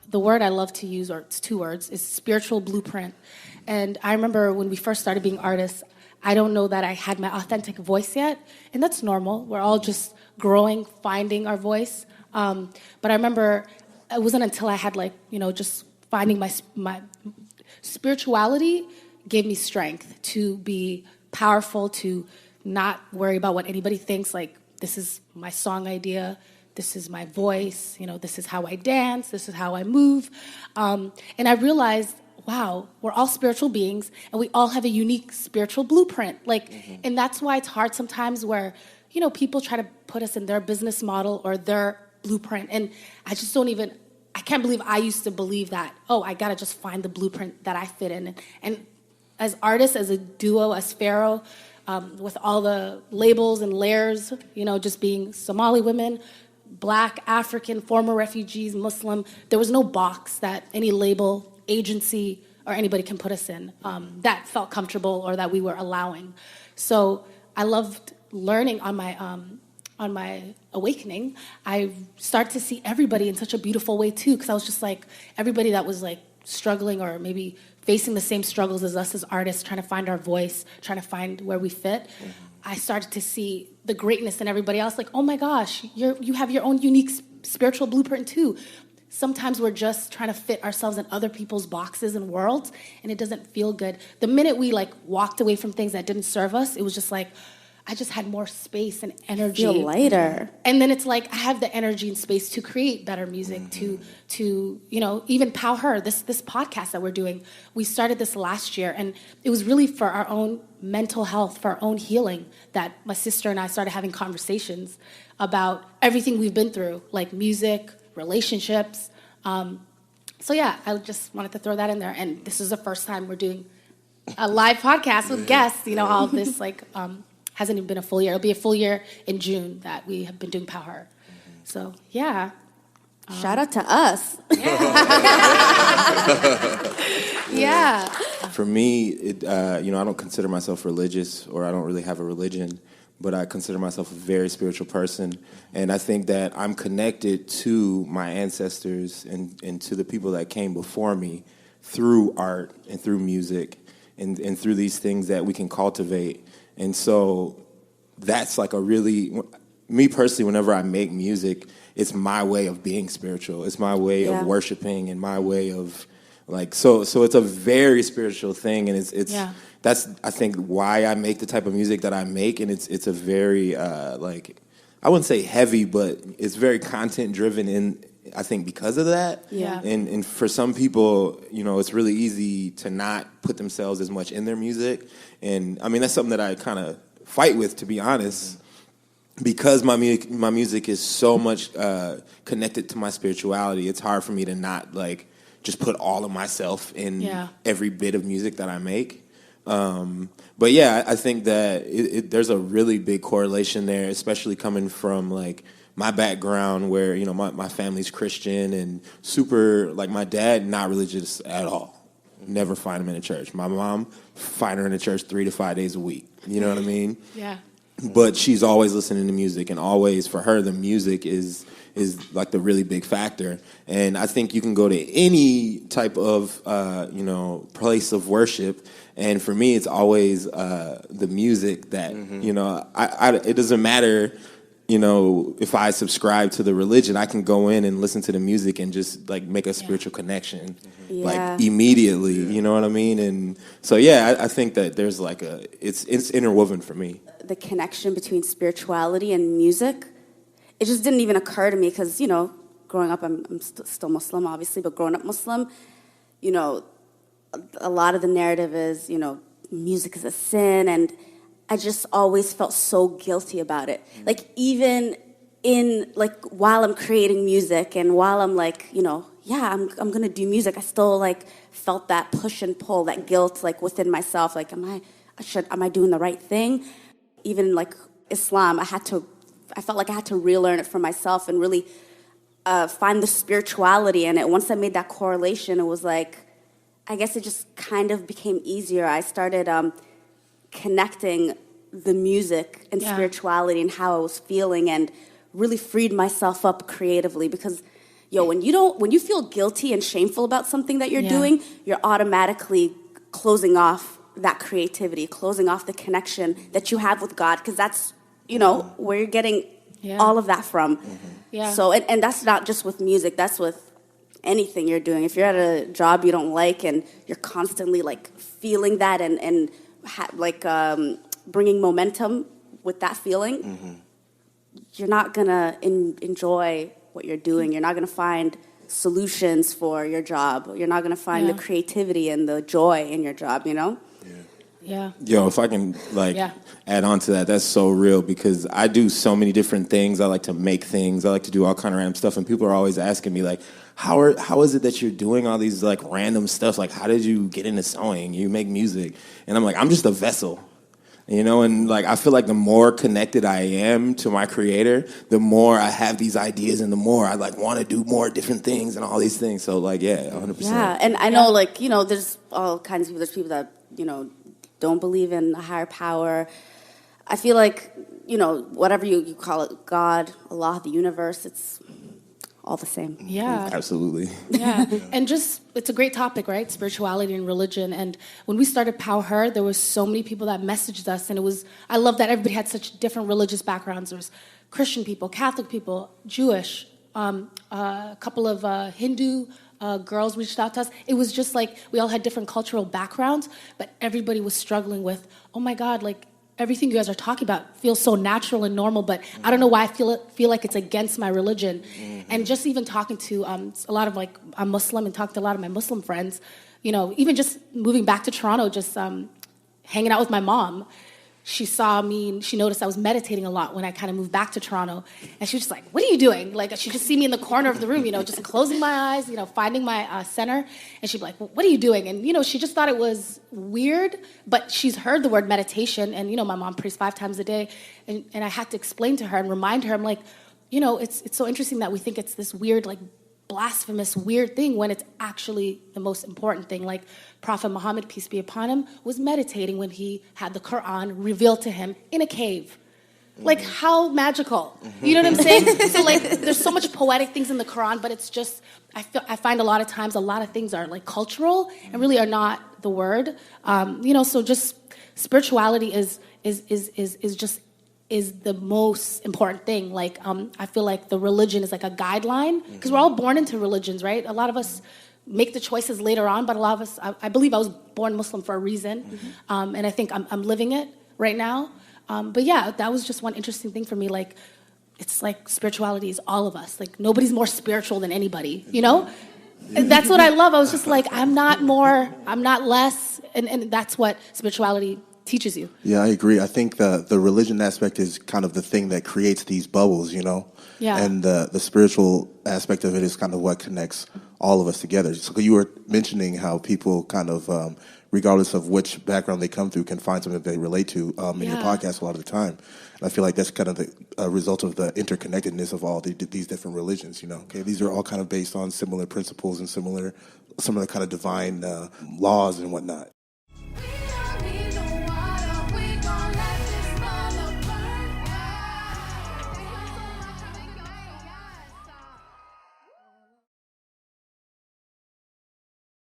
the word I love to use, or it's two words, is spiritual blueprint. And I remember when we first started being artists, I don't know that I had my authentic voice yet, and that's normal. We're all just growing, finding our voice. But I remember it wasn't until I had just finding my spirituality gave me strength to be powerful, to not worry about what anybody thinks. Like, this is my song idea, this is my voice, this is how I dance, this is how I move. And I realized, wow, we're all spiritual beings, and we all have a unique spiritual blueprint. And that's why it's hard sometimes where, people try to put us in their business model or their blueprint. And I can't believe I used to believe that, I gotta just find the blueprint that I fit in. And as artists, as a duo, as Faarrow, with all the labels and layers, just being Somali women, Black, African, former refugees, Muslim, there was no box that any label, agency, or anybody can put us in that felt comfortable or that we were allowing. So I loved learning on my awakening. I started to see everybody in such a beautiful way too, because I was just like, everybody that was like struggling or maybe facing the same struggles as us as artists, trying to find our voice, trying to find where we fit. I started to see the greatness in everybody else. Like, oh my gosh, you have your own unique spiritual blueprint too. Sometimes we're just trying to fit ourselves in other people's boxes and worlds, and it doesn't feel good. The minute we walked away from things that didn't serve us, it was just like, I just had more space and energy. Feel lighter. And then it's like, I have the energy and space to create better music, to even POWHER, this podcast that we're doing. We started this last year, and it was really for our own mental health, for our own healing, that my sister and I started having conversations about everything we've been through, like music, relationships. So yeah, I just wanted to throw that in there. And this is the first time we're doing a live podcast with guests. All of this hasn't even been a full year. It'll be a full year in June that we have been doing POWHER. So yeah. Shout out to us. Yeah. For me, I don't consider myself religious, or I don't really have a religion, but I consider myself a very spiritual person. And I think that I'm connected to my ancestors and to the people that came before me through art and through music and through these things that we can cultivate. And so that's like me personally, whenever I make music, it's my way of being spiritual. It's my way of worshiping and my way of so it's a very spiritual thing. And that's, I think, why I make the type of music that I make. And it's a very, I wouldn't say heavy, but it's very content driven I think because of that. Yeah. And for some people, it's really easy to not put themselves as much in their music. And I mean, that's something that I kind of fight with, to be honest, because my music is so much connected to my spirituality. It's hard for me to not just put all of myself in every bit of music that I make. But yeah, I think that there's a really big correlation there, especially coming from my background where, my family's Christian and super, my dad, not religious at all. Never find him in a church. My mom, find her in a church 3 to 5 days a week. You know what I mean? Yeah. But she's always listening to music, and always, for her, the music is the really big factor. And I think you can go to any type of, place of worship, and for me, it's always the music that, it doesn't matter, if I subscribe to the religion, I can go in and listen to the music and just make a spiritual connection, immediately. You know what I mean? And so, yeah, I think that there's it's interwoven for me. The connection between spirituality and music, it just didn't even occur to me because, growing up, I'm still Muslim, obviously, but growing up Muslim, a lot of the narrative is, music is a sin, and I just always felt so guilty about it. Even in, while I'm creating music and while I'm I'm going to do music, I still, felt that push and pull, that guilt, within myself. Am I doing the right thing? Even, Islam, I felt like I had to relearn it for myself and really find the spirituality in it. Once I made that correlation, it was I guess it just kind of became easier. I started connecting the music and spirituality and how I was feeling, and really freed myself up creatively because, yo, when you feel guilty and shameful about something that you're doing, you're automatically closing off that creativity, closing off the connection that you have with God, because that's, where you're getting all of that from. Yeah. So, and that's not just with music, that's with anything you're doing. If you're at a job you don't like and you're constantly like feeling that and bringing momentum with that feeling, you're not gonna enjoy what you're doing. You're not gonna find solutions for your job. You're not gonna find the creativity and the joy in your job, Yeah. Yo, if I can add on to that, that's so real, because I do so many different things. I like to make things. I like to do all kind of random stuff, and people are always asking me like, how is it that you're doing all these like random stuff? Like, how did you get into sewing? You make music, and I'm like, I'm just a vessel, and like I feel like the more connected I am to my creator, the more I have these ideas, and the more I like want to do more different things and all these things. So like, 100%. Yeah, and I know there's all kinds of people. There's people that don't believe in a higher power. I feel like, whatever you call it, God, Allah, the universe, it's all the same. Yeah. Absolutely. Yeah. And it's a great topic, right? Spirituality and religion. And when we started POWHER, there was so many people that messaged us, and I love that everybody had such different religious backgrounds. There was Christian people, Catholic people, Jewish, a couple of Hindu girls reached out to us. It was just like we all had different cultural backgrounds, but everybody was struggling with, oh my God, like everything you guys are talking about feels so natural and normal, but I don't know why I feel like it's against my religion. And just even talking to a lot of like, I'm Muslim, and talking to a lot of my Muslim friends, even just moving back to Toronto, just hanging out with my mom. She saw me and she noticed I was meditating a lot when I kind of moved back to Toronto. And she was just like, what are you doing? Like, she'd just see me in the corner of the room, just closing my eyes, finding my center. And she'd be like, well, what are you doing? And, she just thought it was weird, but she's heard the word meditation. And, my mom prays 5 times a day. And I had to explain to her and remind her, I'm like, it's so interesting that we think it's this weird, like, blasphemous, weird thing when it's actually the most important thing. Like Prophet Muhammad, peace be upon him, was meditating when he had the Quran revealed to him in a cave. Like, how magical. You know what I'm saying? So, like, there's so much poetic things in the Quran, but it's just, I find a lot of times a lot of things are, like, cultural and really are not the word. So just spirituality is the most important thing. Like, I feel like the religion is like a guideline, because we're all born into religions, right? A lot of us make the choices later on, but a lot of us, I believe I was born Muslim for a reason, and I think I'm living it right now. But yeah, that was just one interesting thing for me. Like, it's like spirituality is all of us. Like, nobody's more spiritual than anybody, And that's what I love. I was just like, I'm not more, I'm not less, and that's what spirituality teaches you. Yeah, I agree. I think the religion aspect is kind of the thing that creates these bubbles, Yeah. And the spiritual aspect of it is kind of what connects all of us together. So you were mentioning how people kind of, regardless of which background they come through, can find something that they relate to in your podcast a lot of the time. And I feel like that's kind of the result of the interconnectedness of all these different religions, Okay, these are all kind of based on similar principles and similar kind of divine laws and whatnot.